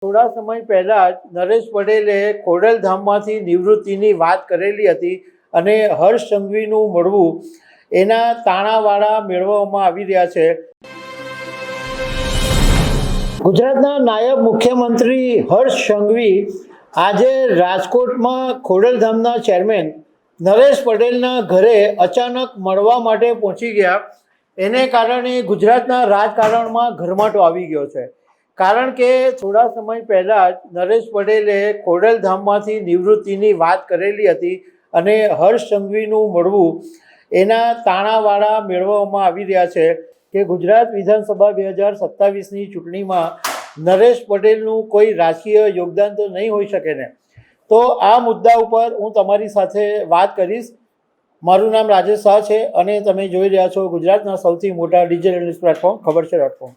થોડા સમય પહેલા જ નરેશ પટેલે ખોડલધામમાંથી નિવૃત્તિની વાત કરેલી હતી અને હર્ષ સંઘવીનું મળવું એના તાણાવાળા મેળવવામાં આવી રહ્યા છે. ગુજરાતના નાયબ મુખ્યમંત્રી હર્ષ સંઘવી આજે રાજકોટમાં ખોડલધામના ચેરમેન નરેશ પટેલના ઘરે અચાનક મળવા માટે પહોંચી ગયા. એને કારણે ગુજરાતના રાજકારણમાં ગરમાટો આવી ગયો છે. કારણ કે થોડા સમય પહેલાં જ નરેશ પટેલે ખોડલધામમાંથી નિવૃત્તિની વાત કરેલી હતી અને હર્ષ સંઘવીનું મળવું એના તાણાવાળા મેળવવામાં આવી રહ્યા છે કે ગુજરાત વિધાનસભા 2027ની ચૂંટણીમાં નરેશ પટેલનું કોઈ રાજકીય યોગદાન તો નહીં હોઈ શકે ને. તો આ મુદ્દા ઉપર હું તમારી સાથે વાત કરીશ. મારું નામ રાજેશ શાહ છે અને તમે જોઈ રહ્યા છો ગુજરાતના સૌથી મોટા ડિજિટલ ન્યૂઝ પ્લેટફોર્મ ખબર છે .com.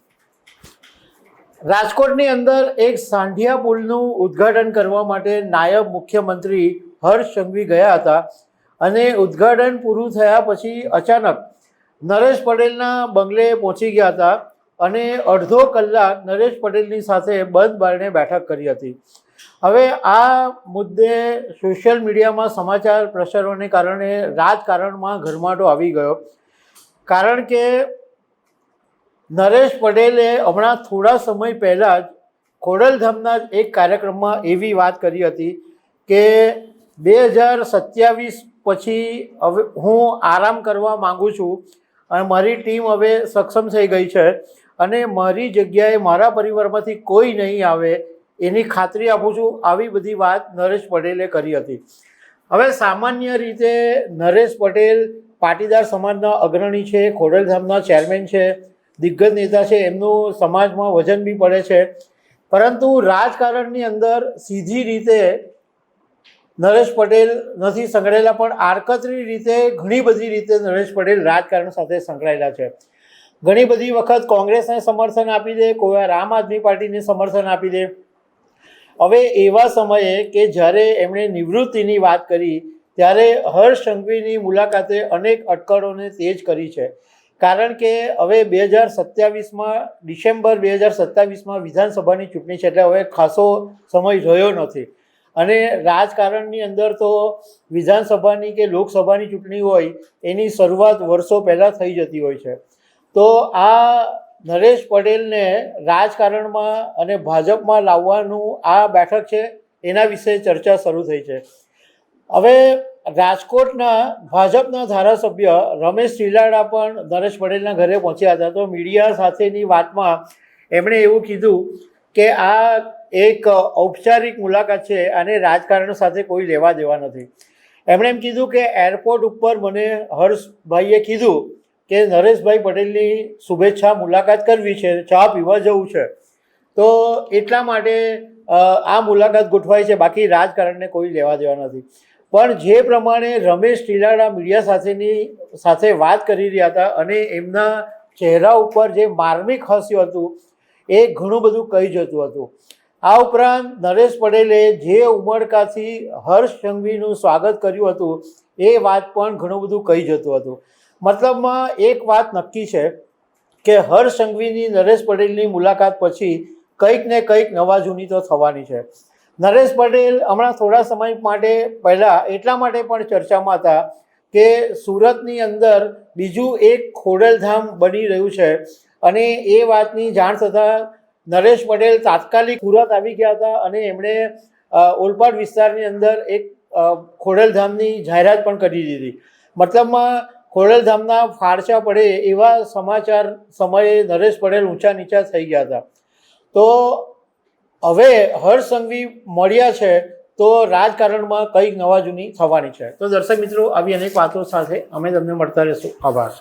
રાજકોટની અંદર એક સાંઢિયા પુલનું ઉદ્ઘાટન કરવા માટે નાયબ મુખ્યમંત્રી હર્ષ સંઘવી ગયા હતા અને ઉદ્ઘાટન પૂરું થયા પછી અચાનક નરેશ પટેલના બંગલે પહોંચી ગયા હતા અને અડધો કલાક નરેશ પટેલની સાથે બંધ બારણે બેઠક કરી હતી. હવે આ મુદ્દે સોશિયલ મીડિયામાં સમાચાર પ્રસારોને કારણે રાજકારણમાં ગરમાટો આવી ગયો. કારણ કે નરેશ પટેલે હમણાં થોડા સમય પહેલાં જ ખોડલધામના એક કાર્યક્રમમાં એવી વાત કરી હતી કે 2027 પછી હવે હું આરામ કરવા માગું છું અને મારી ટીમ હવે સક્ષમ થઈ ગઈ છે અને મારી જગ્યાએ મારા પરિવારમાંથી કોઈ નહીં આવે એની ખાતરી આપું છું. આવી બધી વાત નરેશ પટેલે કરી હતી. હવે સામાન્ય રીતે નરેશ પટેલ પાટીદાર સમાજના અગ્રણી છે, ખોડલધામના ચેરમેન છે, દિગ્ગજ નેતા છે, એમનું સમાજમાં વજન બી પડે છે. પરંતુ રાજકારણની અંદર સીધી રીતે નરેશ પટેલ નથી સંકળાયેલા, પણ આડકતરી રીતે ઘણી બધી રીતે નરેશ પટેલ રાજકારણ સાથે સંકળાયેલા છે. ઘણી બધી વખત કોંગ્રેસને સમર્થન આપી દે, કોઈ વાર આમ આદમી પાર્ટીને સમર્થન આપી દે. હવે એવા સમયે કે જ્યારે એમણે નિવૃત્તિની વાત કરી ત્યારે હર્ષ સંઘવીની મુલાકાતે અનેક અટકળોને તેજ કરી છે. કારણ કે હવે 2027માં ડિસેમ્બર 2027માં વિધાનસભાની ચૂંટણી છે, એટલે હવે ખાસો સમય રહ્યો નથી અને રાજકારણની અંદર તો વિધાનસભાની કે લોકસભાની ચૂંટણી હોય એની શરૂઆત વર્ષો પહેલાં થઈ જતી હોય છે. તો આ નરેશ પટેલને રાજકારણમાં અને ભાજપમાં લાવવાનું આ બેઠક છે, એના વિશે ચર્ચા શરૂ થઈ છે. હવે રાજકોટના ભાજપના ધારાસભ્ય રમેશ ચિલાડા પણ નરેશ પટેલના ઘરે પહોંચ્યા હતા. તો મીડિયા સાથેની વાતમાં એમણે એવું કીધું કે આ એક ઔપચારિક મુલાકાત છે અને રાજકારણ સાથે કોઈ લેવા દેવા નથી. એમણે એમ કીધું કે એરપોર્ટ ઉપર મને હર્ષભાઈએ કીધું કે નરેશભાઈ પટેલની શુભેચ્છા મુલાકાત કરવી છે, ચા પીવા જવું છે, તો એટલા માટે આ મુલાકાત ગોઠવાઈ છે, બાકી રાજકારણને કોઈ લેવા દેવા નથી. પણ જે પ્રમાણે રમેશ ચિલાડા મીડિયા સાથે વાત કરી રહ્યા હતા અને એમના ચહેરા ઉપર જે માર્મિક હાસ્ય હતું એ ઘણું બધું કહી જતું હતું. આ ઉપરાંત નરેશ પટેલે જે ઉમળકાથી હર્ષ સંઘવીનું સ્વાગત કર્યું હતું એ વાત પણ ઘણું બધું કહી જતું હતું. મતલબમાં એક વાત નક્કી છે કે હર્ષ સંઘવીની નરેશ પટેલની મુલાકાત પછી કંઈક ને કંઈક નવા જૂની તો થવાની છે. નરેશ પટેલ હમણાં થોડા સમય માટે પહેલાં એટલા માટે પણ ચર્ચામાં હતા કે સુરતની અંદર બીજું એક ખોડલધામ બની રહ્યું છે અને એ વાતની જાણ થતાં નરેશ પટેલ તાત્કાલિક સુરત આવી ગયા હતા અને એમણે ઓલપાડ વિસ્તારની અંદર એક ખોડલધામની જાહેરાત પણ કરી દીધી. મતલબમાં ખોડલધામના ફાળચા પડે એવા સમાચાર સમયે નરેશ પટેલ ઊંચા નીચા થઈ ગયા હતા. તો હવે હર્ષ સંઘવી મળ્યા છે તો રાજકારણમાં કંઈક નવા જૂની થવાની છે. તો દર્શક મિત્રો, આવી અનેક વાતો સાથે અમે તમને મળતા રહીશું. આભાર.